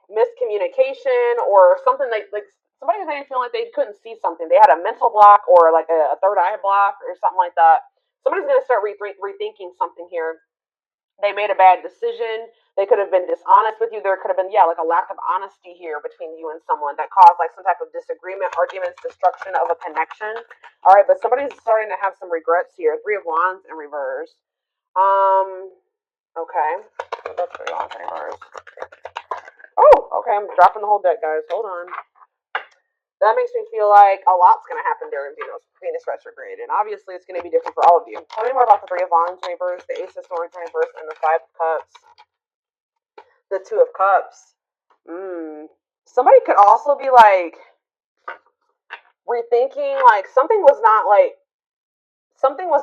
miscommunication or something like somebody was maybe feeling like they couldn't see something. They had a mental block or like a third eye block or something like that. Somebody's going to start rethinking something here. They made a bad decision. They could have been dishonest with you. There could have been, yeah, like a lack of honesty here between you and someone that caused like some type of disagreement, arguments, destruction of a connection. All right, but somebody's starting to have some regrets here. Three of Wands in reverse. Okay. That's Three of Wands in reverse. Oh, okay. I'm dropping the whole deck, guys. Hold on. That makes me feel like a lot's going to happen during Venus retrograde, and obviously it's going to be different for all of you. Tell me more about the Three of Wands reverse, the Ace of Swords reverse, and the Five of Cups, the Two of Cups. Somebody could also be like rethinking, like something was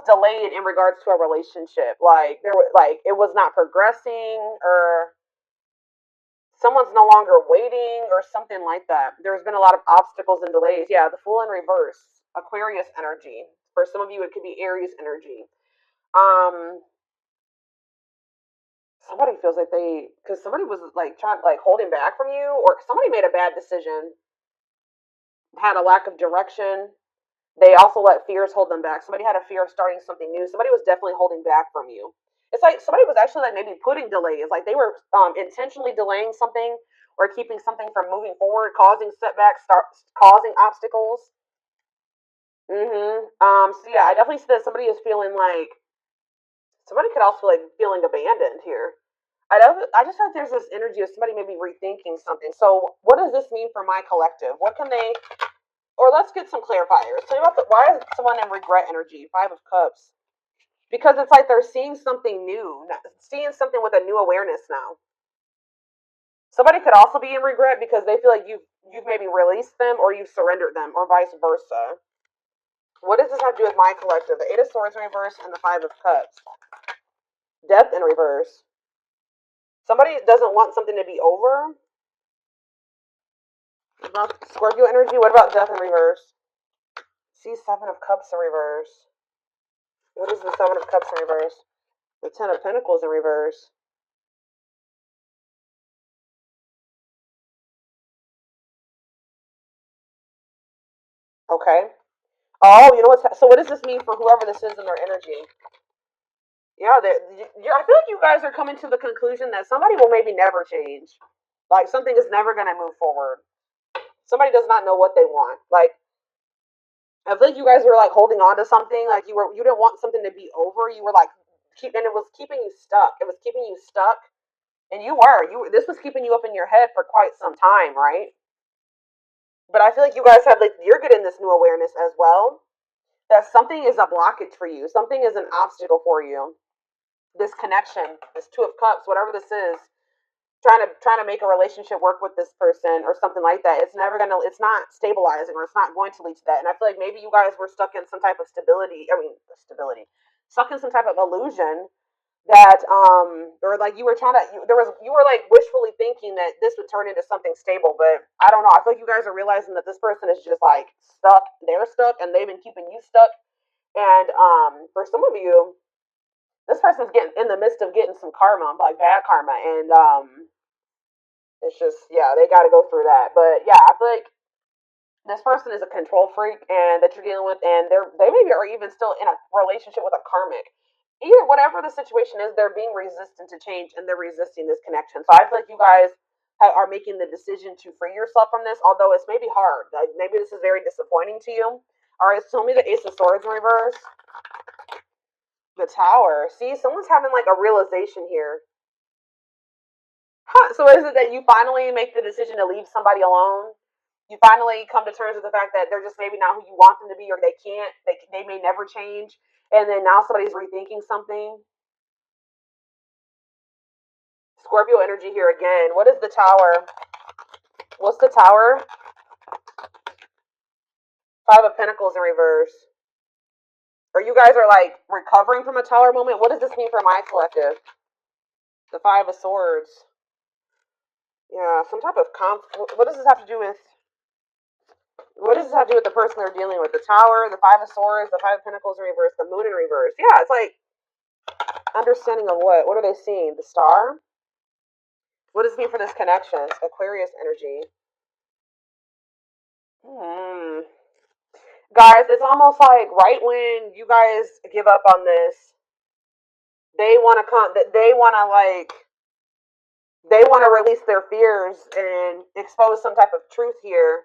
delayed in regards to a relationship, like there was like it was not progressing, or someone's no longer waiting or something like that. There's been a lot of obstacles and delays. Yeah, the Fool in reverse, Aquarius energy. For some of you, it could be Aries energy. Um, Somebody feels like because somebody was like trying, like holding back from you, or somebody made a bad decision, had a lack of direction. They also let fears hold them back. Somebody had a fear of starting something new. Somebody was definitely holding back from you. It's like somebody was actually like maybe putting delays, like they were intentionally delaying something or keeping something from moving forward, causing setbacks, causing obstacles. So yeah, I definitely see that somebody is feeling like somebody could also like feeling abandoned here. I just feel like there's this energy of somebody maybe rethinking something. So what does this mean for my collective? What can they, or let's get some clarifiers. Tell me about why is someone in regret energy? Five of Cups. Because it's like they're seeing something new, seeing something with a new awareness now. Somebody could also be in regret because they feel like you've maybe released them or you've surrendered them, or vice versa. What does this have to do with my collective? The Eight of Swords in reverse and the Five of Cups. Death in reverse. Somebody doesn't want something to be over. What about Scorpio energy? What about death in reverse? See, Seven of Cups in reverse. What is the Seven of Cups in reverse? The Ten of Pentacles in reverse. Okay. Oh, you know what's so? What does this mean for whoever this is in their energy? Yeah, I feel like you guys are coming to the conclusion that somebody will maybe never change. Like something is never going to move forward. Somebody does not know what they want. Like I feel like you guys were like holding on to something. Like you didn't want something to be over. You were like and it was keeping you stuck. It was keeping you stuck, and this was keeping you up in your head for quite some time, right? But I feel like you guys have like you're getting this new awareness as well, that something is a blockage for you. Something is an obstacle for you. This connection, this Two of Cups, whatever this is, trying to make a relationship work with this person or something like that. It's not stabilizing, or it's not going to lead to that. And I feel like maybe you guys were stuck in some type of stuck in some type of illusion that or like you were like wishfully thinking that this would turn into something stable, but I don't know. I feel like you guys are realizing that this person is just like stuck. They're stuck and they've been keeping you stuck. And for some of you, this person's getting in the midst of getting some karma, like bad karma, and it's just, yeah, they got to go through that. But yeah, I feel like this person is a control freak, and that you're dealing with, and they maybe are even still in a relationship with a karmic. Either whatever the situation is, they're being resistant to change, and they're resisting this connection. So I feel like you guys are making the decision to free yourself from this, although it's maybe hard. Like maybe this is very disappointing to you. All right, so tell me the Ace of Swords in reverse. The Tower. See, someone's having like a realization here. Huh, so is it that you finally make the decision to leave somebody alone? You finally come to terms with the fact that they're just maybe not who you want them to be, or they may never change, and then now somebody's rethinking something. Scorpio energy here again. What is the Tower? What's the Tower? Five of Pentacles in reverse. Or you guys are like recovering from a Tower moment. What does this mean for my collective? The Five of Swords. Yeah, some type of what does this have to do with? What does this have to do with the person they're dealing with? The Tower, the Five of Swords, the Five of Pentacles in reverse, the Moon in reverse. Yeah, it's like understanding of what? What are they seeing? The Star? What does it mean for this connection? Aquarius energy. Guys, it's almost like right when you guys give up on this, they want to come. They want to they want to release their fears and expose some type of truth here.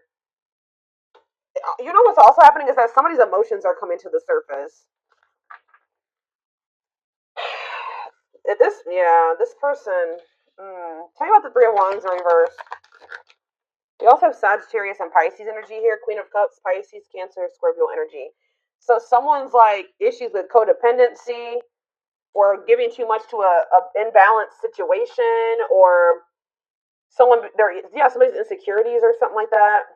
You know what's also happening is that somebody's emotions are coming to the surface. This person. Tell me about the Three of Wands in reverse. We also have Sagittarius and Pisces energy here. Queen of Cups, Pisces, Cancer, Scorpio energy. So someone's like issues with codependency or giving too much to a imbalanced situation, or somebody's insecurities or something like that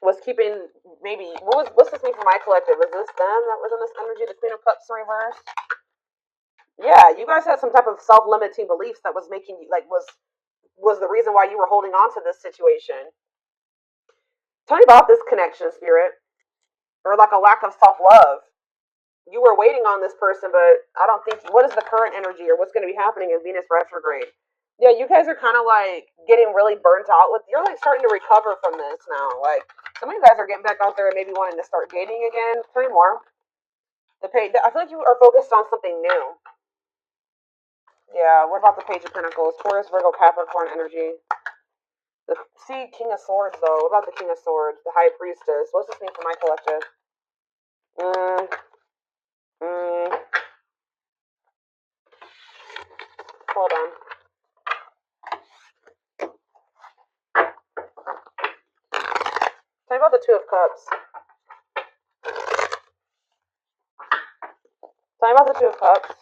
was keeping maybe what's this mean for my collective? Is this them that was in this energy? The Queen of Cups in reverse. Yeah, you guys had some type of self-limiting beliefs that was making you was the reason why you were holding on to this situation. Tell me about this connection, Spirit, or like a lack of self-love. You were waiting on this person, but I don't think. What is the current energy, or what's going to be happening in Venus retrograde? Yeah, you guys are kind of like getting really burnt out with. You're like starting to recover from this now. Like some of you guys are getting back out there and maybe wanting to start dating again. Tell me more. I feel like you are focused on something new. Yeah, what about the Page of Pentacles? Taurus, Virgo, Capricorn energy. King of Swords, though. What about the King of Swords? The High Priestess. What's this mean for my collective? Hold on. Tell me about the Two of Cups. Tell me about the Two of Cups.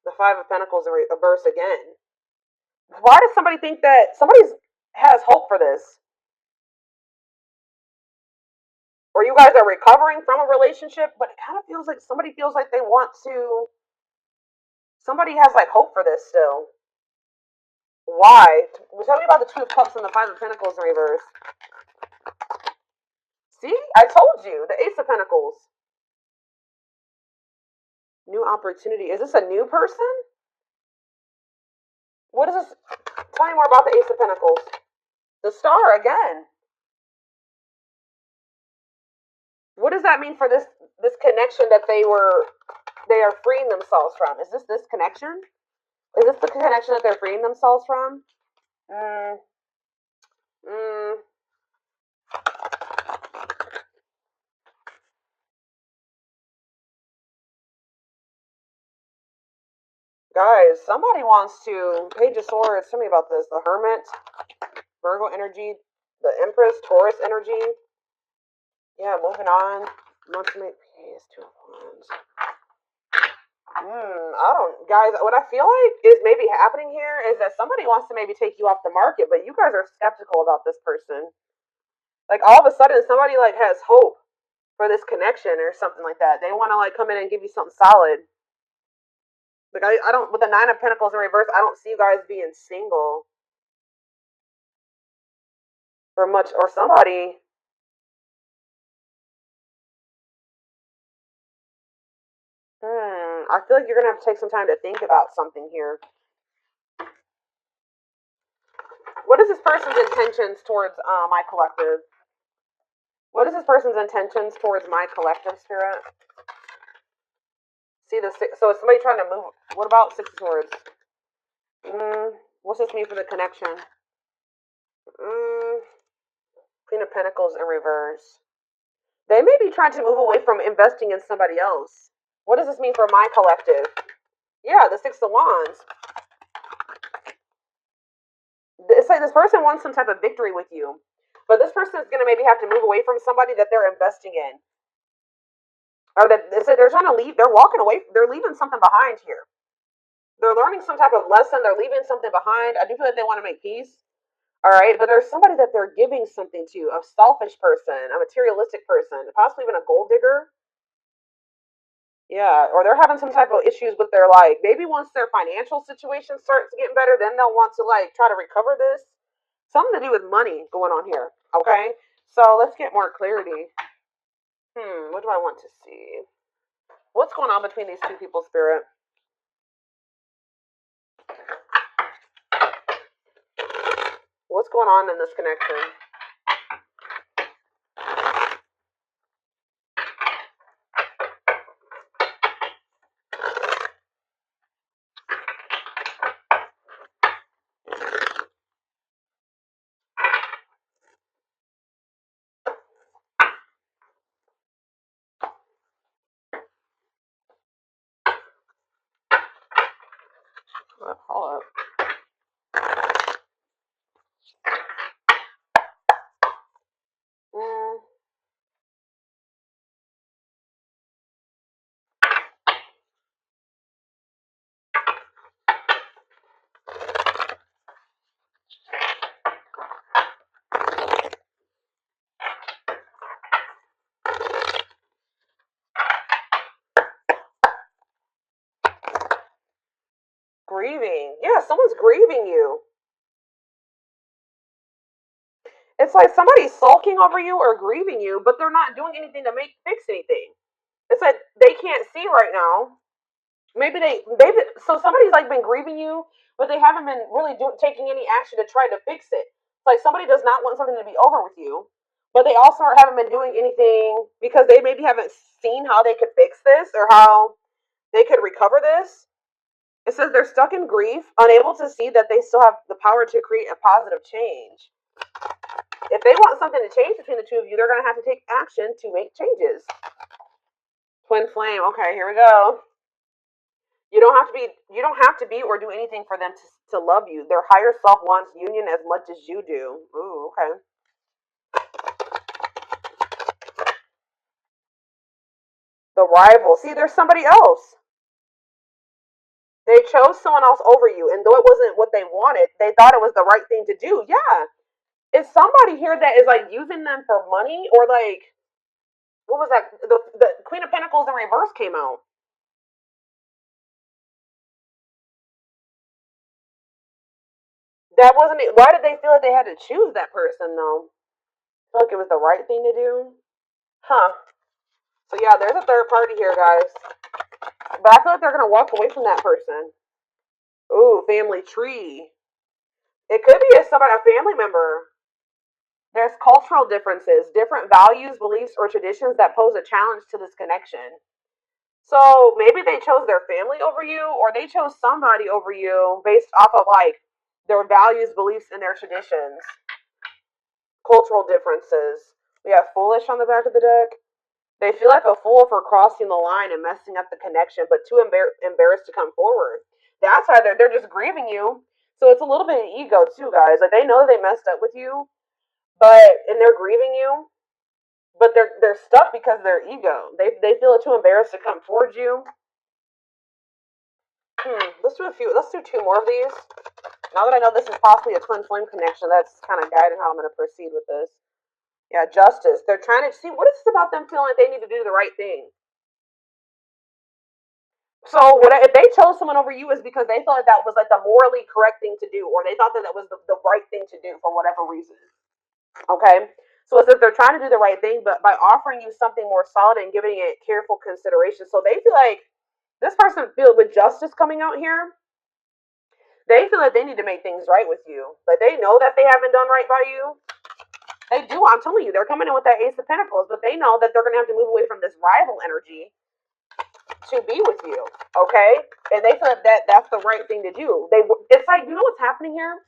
The Five of Pentacles in reverse again. Why does somebody think that somebody has hope for this? Or you guys are recovering from a relationship, but it kind of feels like somebody feels like they want to. Somebody has like hope for this still. Why? Tell me about the Two of Cups and the Five of Pentacles in reverse. See? I told you. The Ace of Pentacles. New opportunity. Is this a new person? What is this? Tell me more about the Ace of Pentacles. The Star again. What does that mean for this connection that they are freeing themselves from? Is this connection? Is this the connection that they're freeing themselves from? Guys, somebody wants to. Page of Swords. Tell me about this. The Hermit, Virgo energy, the Empress, Taurus energy. Yeah, moving on. Wants to make peace. Two of Wands. I don't, guys. What I feel like is maybe happening here is that somebody wants to maybe take you off the market, but you guys are skeptical about this person. Like all of a sudden, somebody like has hope for this connection or something like that. They want to like come in and give you something solid. Like I don't, with the Nine of Pentacles in reverse, I don't see you guys being single or much, or somebody. I feel like you're gonna have to take some time to think about something here. What is this person's intentions towards my collective? What is this person's intentions towards my collective, Spirit? See the six. So is somebody trying to move? What about Six of Swords? What's this mean for the connection? Queen of Pentacles in reverse. They may be trying to move away from investing in somebody else. What does this mean for my collective? Yeah, the Six of Wands. It's like this person wants some type of victory with you, but this person is going to maybe have to move away from somebody that they're investing in, or that they're trying to leave. They're walking away. They're leaving something behind here. They're learning some type of lesson. They're leaving something behind. I do feel like they want to make peace. All right, but there's somebody that they're giving something to, a selfish person, a materialistic person, possibly even a gold digger. Yeah, or they're having some type of issues with their like. Maybe once their financial situation starts getting better, then they'll want to like try to recover this. Something to do with money going on here. Okay, so let's get more clarity. What do I want to see? What's going on between these two people, Spirit? What's going on in this connection? Hold up. Grieving. Yeah, someone's grieving you. It's like somebody's sulking over you or grieving you, but they're not doing anything to fix anything. It's like they can't see right now. Maybe they've so somebody's like been grieving you, but they haven't been really taking any action to try to fix it. It's like somebody does not want something to be over with you, but they also haven't been doing anything because they maybe haven't seen how they could fix this or how they could recover this. It says they're stuck in grief, unable to see that they still have the power to create a positive change. If they want something to change between the two of you, they're going to have to take action to make changes. Twin flame. Okay, here we go. You don't have to be or do anything for them to love you. Their higher self wants union as much as you do. Ooh, okay. The rival. See, there's somebody else. They chose someone else over you, and though it wasn't what they wanted, they thought it was the right thing to do. Yeah. Is somebody here that is like using them for money or like what was that? The Queen of Pentacles in reverse came out. That wasn't it. Why did they feel like they had to choose that person though? I feel like it was the right thing to do. Huh. So yeah, there's a third party here, guys. But I feel like they're gonna walk away from that person. Ooh, family tree. It could be a family member. There's cultural differences, different values, beliefs, or traditions that pose a challenge to this connection. So maybe they chose their family over you, or they chose somebody over you based off of like their values, beliefs, and their traditions. Cultural differences. We have foolish on the back of the deck. They feel like a fool for crossing the line and messing up the connection, but too embarrassed to come forward. That's why they're just grieving you. So it's a little bit of ego too, guys. Like they know they messed up with you, and they're grieving you, but they're stuck because of their ego. They feel too embarrassed to come towards you. Let's do a few. Let's do two more of these. Now that I know this is possibly a twin flame connection, that's kind of guiding how I'm going to proceed with this. Yeah, justice. They're trying to see what is this about them feeling like they need to do the right thing. So if they chose someone over you is because they thought that was like the morally correct thing to do, or they thought that was the right thing to do for whatever reason. Okay. So it's if they're trying to do the right thing, but by offering you something more solid and giving it careful consideration. So they feel like this person feels with justice coming out here. They feel like they need to make things right with you. Like they know that they haven't done right by you. They do. I'm telling you, they're coming in with that Ace of Pentacles, but they know that they're going to have to move away from this rival energy to be with you, okay? And they feel that that's the right thing to do. It's like, you know what's happening here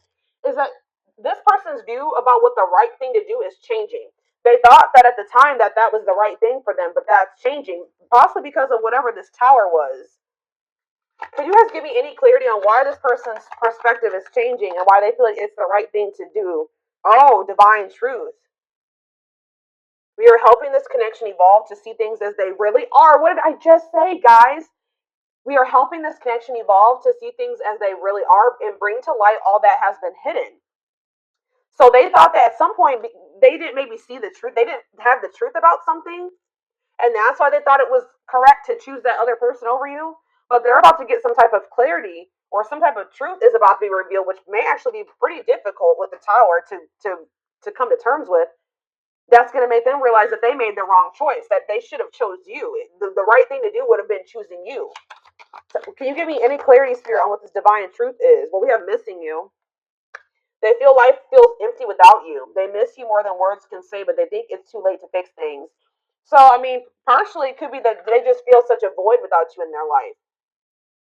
is that this person's view about what the right thing to do is changing. They thought that at the time that was the right thing for them, but that's changing, possibly because of whatever this tower was. Can you guys give me any clarity on why this person's perspective is changing and why they feel like it's the right thing to do? Oh, divine truth. We are helping this connection evolve to see things as they really are. What did I just say, guys? We are helping this connection evolve to see things as they really are and bring to light all that has been hidden. So they thought that at some point they didn't maybe see the truth. They didn't have the truth about something. And that's why they thought it was correct to choose that other person over you. But they're about to get some type of clarity or some type of truth is about to be revealed, which may actually be pretty difficult with the tower to come to terms with. That's going to make them realize that they made the wrong choice, that they should have chose you. The right thing to do would have been choosing you. So can you give me any clarity, Spirit, on what this divine truth is? What we have missing you? They feel life feels empty without you. They miss you more than words can say, but they think it's too late to fix things. So, I mean, partially it could be that they just feel such a void without you in their life.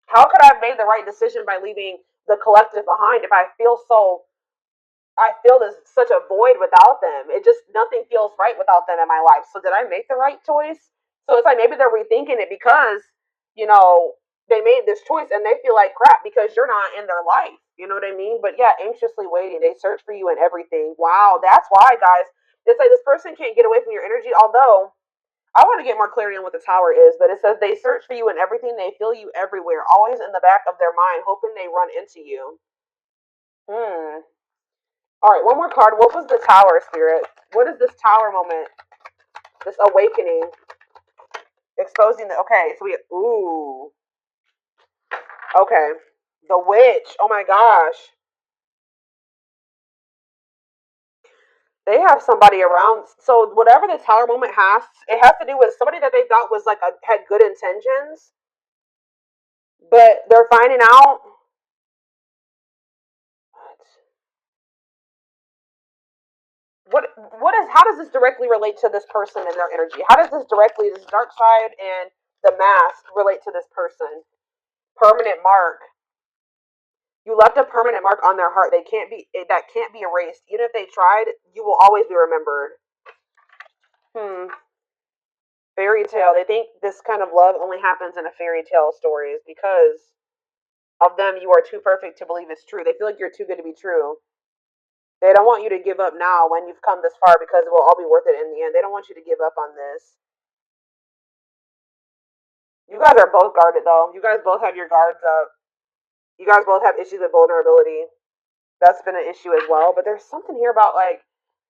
How could I have made the right decision by leaving the collective behind if I feel there's such a void without them. It just nothing feels right without them in my life. So did I make the right choice? So it's like maybe they're rethinking it because, you know, they made this choice and they feel like crap because you're not in their life. You know what I mean? But yeah, anxiously waiting. They search for you and everything. Wow, that's why, guys. It's like this person can't get away from your energy, although I want to get more clarity on what the tower is, but it says they search for you and everything, they feel you everywhere, always in the back of their mind, hoping they run into you. Hmm. All right, one more card. What was the tower, Spirit? What is this tower moment? This awakening, exposing the. Okay, so we. Ooh. Okay, the witch. Oh my gosh, they have somebody around. So whatever the tower moment has, it has to do with somebody that they thought was like had good intentions, but they're finding out. What is how does this directly relate to this person and their energy? How does this dark side and the mask relate to this person? Permanent mark. You left a permanent mark on their heart. They can't be that can't be erased. Even if they tried, you will always be remembered. Hmm. Fairy tale. They think this kind of love only happens in a fairy tale stories because of them. You are too perfect to believe it's true. They feel like you're too good to be true. They don't want you to give up now when you've come this far because it will all be worth it in the end. They don't want you to give up on this. You guys are both guarded though. You guys both have your guards up. You guys both have issues with vulnerability. That's been an issue as well. But there's something here about like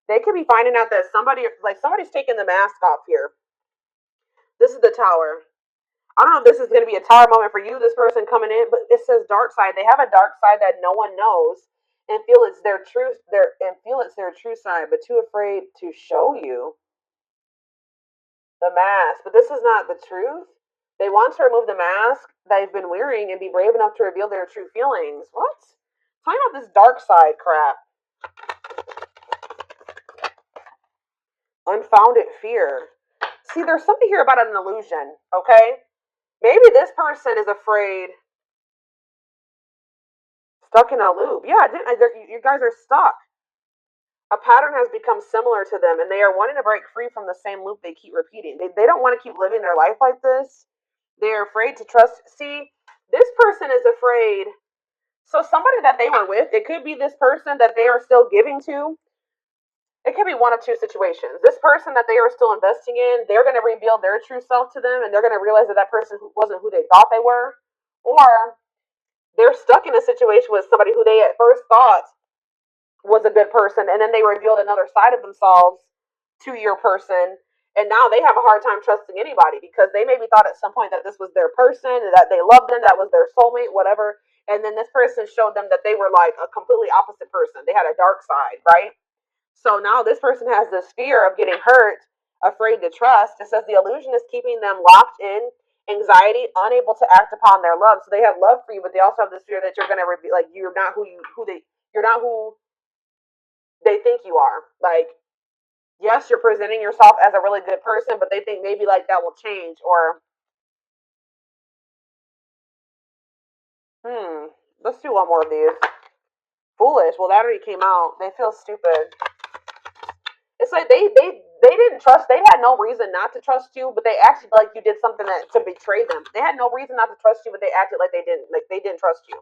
they could be finding out that somebody's taking the mask off here. This is the tower. I don't know if this is going to be a tower moment for you, this person coming in, but it says dark side. They have a dark side that no one knows and feel it's their truth, their true side, but too afraid to show you the mask. But this is not the truth. They want to remove the mask they've been wearing and be brave enough to reveal their true feelings. What? Talking about this dark side crap. Unfounded fear. See, there's something here about an illusion, okay? Maybe this person is afraid, stuck in a loop. Yeah, you guys are stuck. A pattern has become similar to them, and they are wanting to break free from the same loop they keep repeating. They don't want to keep living their life like this. They're afraid to trust. See, this person is afraid. So somebody that they were with, it could be this person that they are still giving to. It could be one of two situations. This person that they are still investing in, they're going to reveal their true self to them, and they're going to realize that that person wasn't who they thought they were. Or they're stuck in a situation with somebody who they at first thought was a good person, and then they revealed another side of themselves to your person, and now they have a hard time trusting anybody because they maybe thought at some point that this was their person, that they loved them, that was their soulmate, whatever. And then this person showed them that they were like a completely opposite person. They had a dark side, right? So now this person has this fear of getting hurt, afraid to trust. It says the illusion is keeping them locked in anxiety, unable to act upon their love. So they have love for you, but they also have this fear that you're going to be like you're not you're not who they think you are. Like, yes, you're presenting yourself as a really good person, but they think maybe like that will change or let's do one more of these. Foolish. Well, that already came out. They feel stupid. It's like they didn't trust. They had no reason not to trust you, but they acted like you did something that to betray them. They had no reason not to trust you, but they acted like they didn't trust you.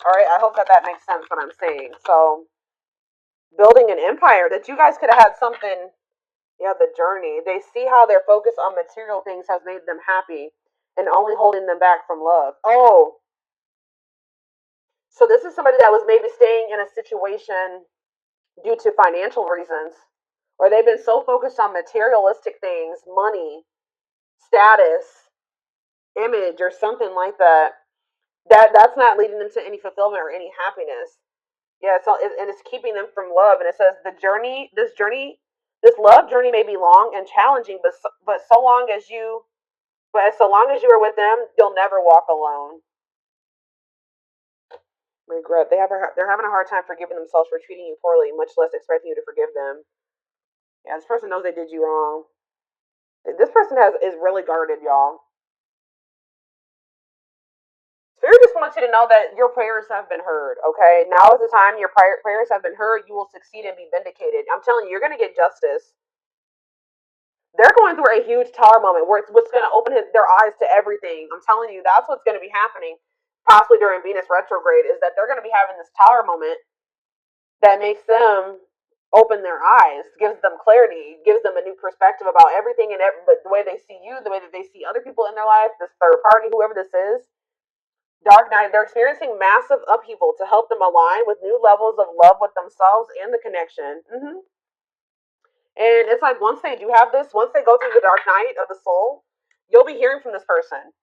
All right. I hope that that makes sense what I'm saying. So building an empire that you guys could have had something. Yeah, the journey. They see how their focus on material things has made them happy and only holding them back from love. Oh, so this is somebody that was maybe staying in a situation due to financial reasons, or they've been so focused on materialistic things, money, status, image, or something like that. That's not leading them to any fulfillment or any happiness. Yeah, so and it's keeping them from love. And it says this love journey may be long and challenging, but so long as you are with them, you'll never walk alone. Regret. They're having a hard time forgiving themselves for treating you poorly, much less expecting you to forgive them. Yeah, this person knows they did you wrong. This person is really guarded, y'all. Spirit just wants you to know that your prayers have been heard, okay? Now is the time your prayers have been heard. You will succeed and be vindicated. I'm telling you, you're going to get justice. They're going through a huge tower moment where it's what's going to open their eyes to everything. I'm telling you, that's what's going to be happening, possibly during Venus retrograde, is that they're going to be having this tower moment that makes them open their eyes, gives them clarity, gives them a new perspective about everything and the way they see you, the way that they see other people in their life, this third party, whoever this is. Dark night, they're experiencing massive upheaval to help them align with new levels of love with themselves and the connection. And it's like once they do have this, once they go through the dark night of the soul, you'll be hearing from this person.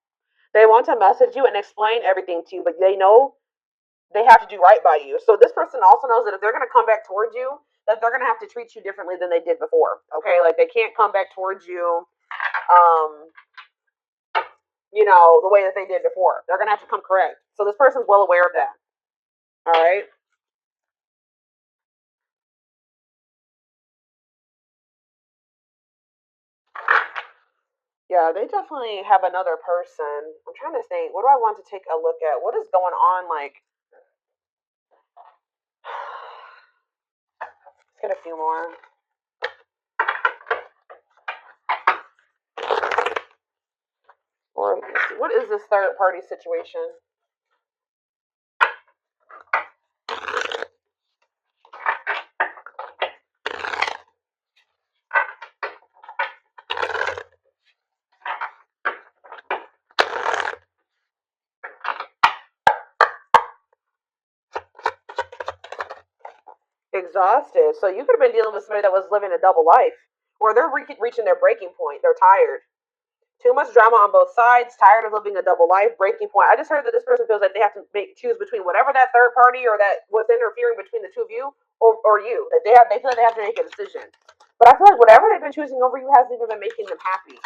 They want to message you and explain everything to you, but they know they have to do right by you. So this person also knows that if they're going to come back towards you, that they're going to have to treat you differently than they did before. Okay, like they can't come back towards you, um, the way that they did before. They're going to have to come correct. So this person's well aware of that. All right. Yeah, they definitely have another person. I'm trying to think. What do I want to take a look at? What is going on? Like, let's get a few more. Or what is this third party situation? Exhausted. So you could have been dealing with somebody that was living a double life, or they're reaching their breaking point. They're tired. Too much drama on both sides. Tired of living a double life. Breaking point. I just heard that this person feels like they have to choose between whatever that third party or that what's interfering between the two of you, or you. That they feel like they have to make a decision. But I feel like whatever they've been choosing over you hasn't even been making them happy.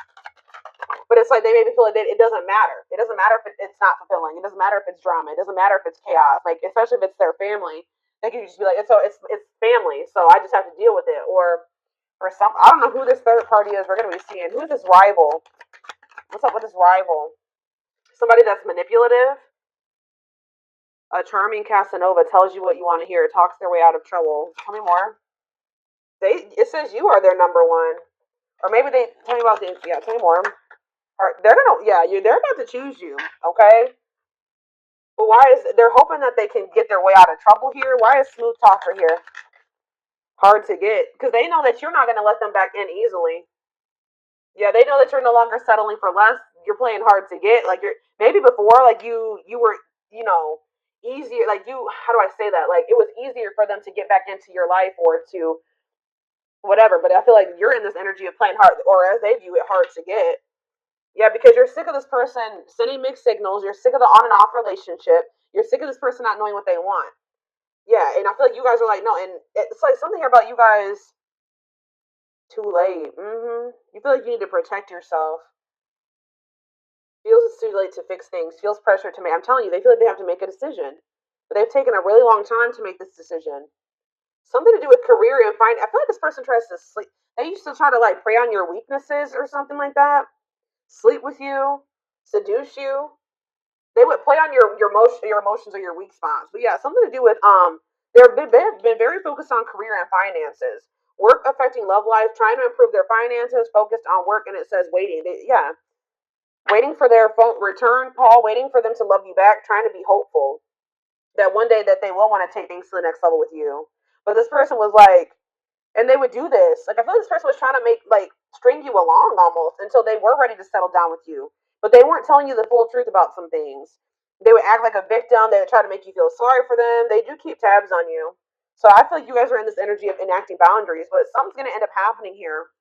But it's like they maybe feel like it doesn't matter. It doesn't matter if it's not fulfilling. It doesn't matter if it's drama. It doesn't matter if it's chaos. Like especially if it's their family, they can just be like, it's family, so I just have to deal with it. Or some I don't know who this third party is. We're gonna be seeing who's this rival. What's up with this rival? Somebody that's manipulative. A charming Casanova tells you what you want to hear. Talks their way out of trouble. Tell me more. It says you are their number one, or maybe they tell me about the Tell me more. They're gonna they're about to choose you. Okay. But why is they're hoping that they can get their way out of trouble here? Why is smooth talker here hard to get? Because they know that you're not going to let them back in easily. Yeah, they know that you're no longer settling for less. You're playing hard to get. Like you're maybe before, like you were, easier. Like you, how do I say that? Like it was easier for them to get back into your life or to whatever. But I feel like you're in this energy of playing hard, or as they view it, hard to get. Yeah, because you're sick of this person sending mixed signals. You're sick of the on and off relationship. You're sick of this person not knowing what they want. Yeah, and I feel like you guys are like, no, and it's like something here about you guys too late. You feel like you need to protect yourself. Feels it's too late to fix things. Feels pressure to make. I'm telling you, they feel like they have to make a decision, but they've taken a really long time to make this decision. Something to do with career and find. I feel like this person tries to sleep. They used to try to like prey on your weaknesses or something like that. Sleep with you, seduce you. They would play on your emotions or your weak spots. But yeah, something to do with they've been very focused on career and finances. Work affecting love life, trying to improve their finances, focused on work, and it says waiting. Waiting for their phone return call, waiting for them to love you back, trying to be hopeful that one day that they will want to take things to the next level with you. But this person was like, and they would do this. Like I feel like this person was trying to make like string you along almost until they were ready to settle down with you. But they weren't telling you the full truth about some things. They would act like a victim. They would try to make you feel sorry for them. They do keep tabs on you. So I feel like you guys are in this energy of enacting boundaries, but something's gonna end up happening here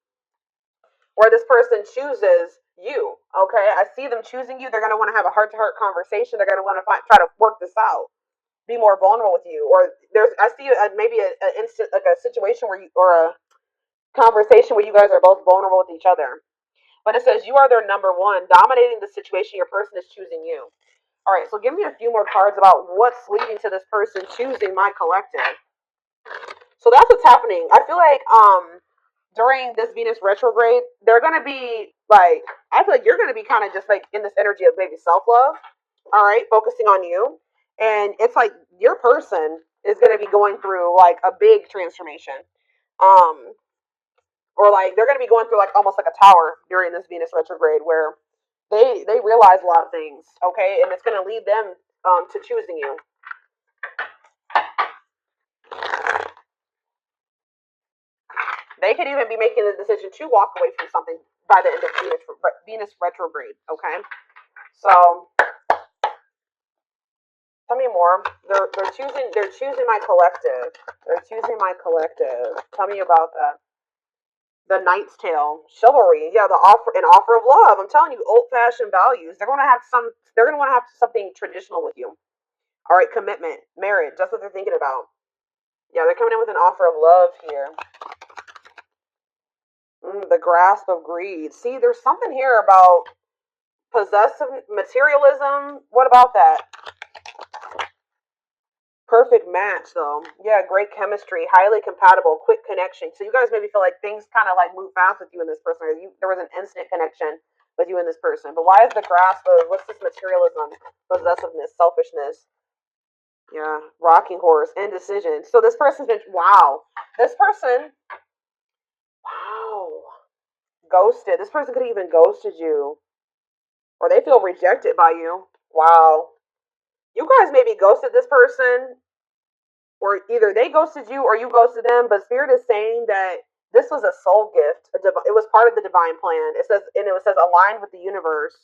where this person chooses you. Okay, I see them choosing you. They're gonna want to have a heart-to-heart conversation. They're gonna want to try to work this out, be more vulnerable with you. Or I see maybe a instant like a situation where you or a conversation where you guys are both vulnerable with each other. But it says you are their number one, dominating the situation. Your person is choosing you. All right, so give me a few more cards about what's leading to this person choosing my collective. So that's what's happening. I feel like during this Venus retrograde, they're gonna be like, I feel like you're gonna be kind of just like in this energy of maybe self love. All right, focusing on you, and it's like your person is gonna be going through like a big transformation. Um, or like they're gonna be going through like almost like a tower during this Venus retrograde where they realize a lot of things. Okay, and it's gonna lead them to choosing you. They could even be making the decision to walk away from something by the end of Venus retrograde. Okay, so tell me more. They're choosing my collective. They're choosing my collective. Tell me about that. The Knight's Tale, chivalry. Yeah, an offer of love. I'm telling you, old fashioned values. They're gonna have some. They're gonna want to have something traditional with you. All right, commitment, marriage. That's what they're thinking about. Yeah, they're coming in with an offer of love here. The grasp of greed. See, there's something here about possessive materialism. What about that? Perfect match, though. Yeah, great chemistry, highly compatible, quick connection. So you guys maybe feel like things kind of like move fast with you and this person. Or there was an instant connection with you and this person. But why is the grasp of what's this materialism, possessiveness, selfishness? Yeah, rocking horse, indecision. So this person's been wow. This person, wow, ghosted. This person could have even ghosted you, or they feel rejected by you. Wow, you guys maybe ghosted this person, or either they ghosted you or you ghosted them. But Spirit is saying that this was a soul gift. It was part of the divine plan. It says, and it says aligned with the universe.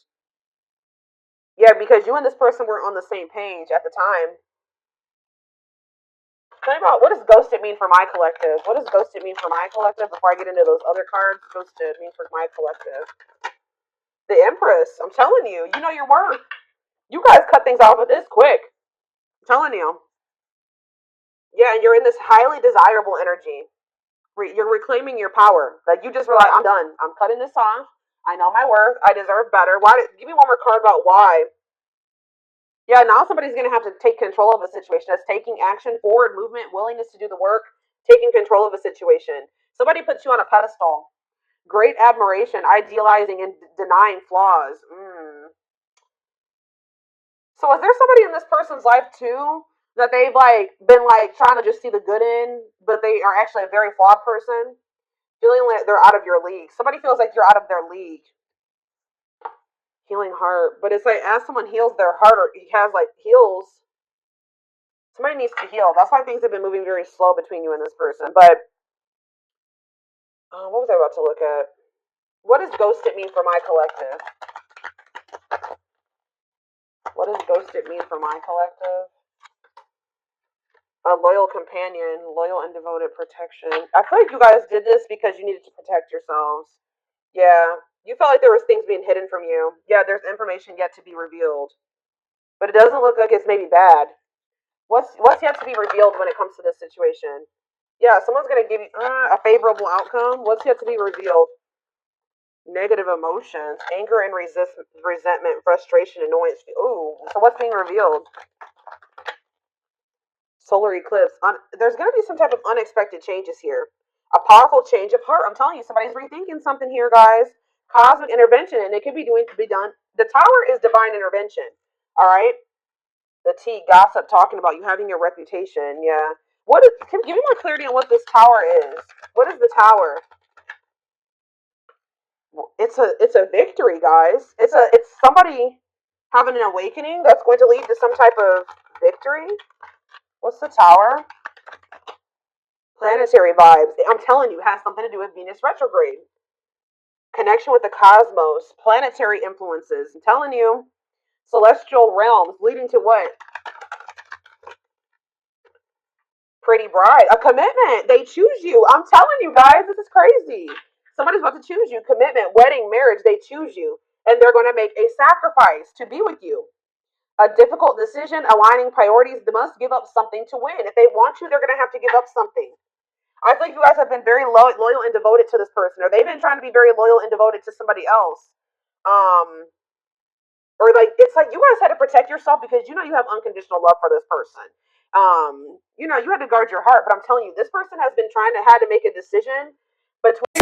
Yeah, because you and this person were on the same page at the time. Tell me about what does ghosted mean for my collective? What does ghosted mean for my collective before I get into those other cards? Ghosted means for my collective. The Empress. I'm telling you, you know your worth. You guys cut things off with this quick. I'm telling you. Yeah, and you're in this highly desirable energy. You're reclaiming your power. Like you just were like, I'm done. I'm cutting this off. I know my worth. I deserve better. Give me one more card about why. Yeah, now somebody's gonna have to take control of a situation. That's taking action, forward movement, willingness to do the work, taking control of a situation. Somebody puts you on a pedestal. Great admiration, idealizing and denying flaws. So is there somebody in this person's life too that they've like been like trying to just see the good in, but they are actually a very flawed person? Feeling like they're out of your league. Somebody feels like you're out of their league. Healing heart. But it's like as someone heals their heart or he has like heals, somebody needs to heal. That's why things have been moving very slow between you and this person. But what was I about to look at? What does ghosted mean for my collective? What does ghosted mean for my collective? A loyal companion, loyal and devoted protection. I feel like you guys did this because you needed to protect yourselves. Yeah. You felt like there was things being hidden from you. Yeah, there's information yet to be revealed. But it doesn't look like it's maybe bad. What's yet to be revealed when it comes to this situation? Yeah, someone's gonna give you a favorable outcome. What's yet to be revealed? Negative emotions, anger and resentment, frustration, annoyance. Ooh, so what's being revealed? Solar eclipse. There's gonna be some type of unexpected changes here. A powerful change of heart. I'm telling you, somebody's rethinking something here, guys. Cosmic intervention, and it could be done. The tower is divine intervention. All right. The tea gossip talking about you having your reputation. Yeah. Give me more clarity on what this tower is. What is the tower? It's a victory, guys. It's somebody having an awakening that's going to lead to some type of victory. What's the tower? Planetary vibes. I'm telling you, it has something to do with Venus retrograde. Connection with the cosmos, planetary influences. I'm telling you, celestial realms leading to what? Pretty bride. A commitment. They choose you. I'm telling you guys, this is crazy. Somebody's about to choose you. Commitment, wedding, marriage, they choose you. And they're going to make a sacrifice to be with you. A difficult decision, aligning priorities. They must give up something to win. If they want you, they're going to have to give up something. I think you guys have been very loyal and devoted to this person, or they've been trying to be very loyal and devoted to somebody else. or like it's like you guys had to protect yourself because you know you have unconditional love for this person. You know, you had to guard your heart, but I'm telling you, this person has been trying to had to make a decision between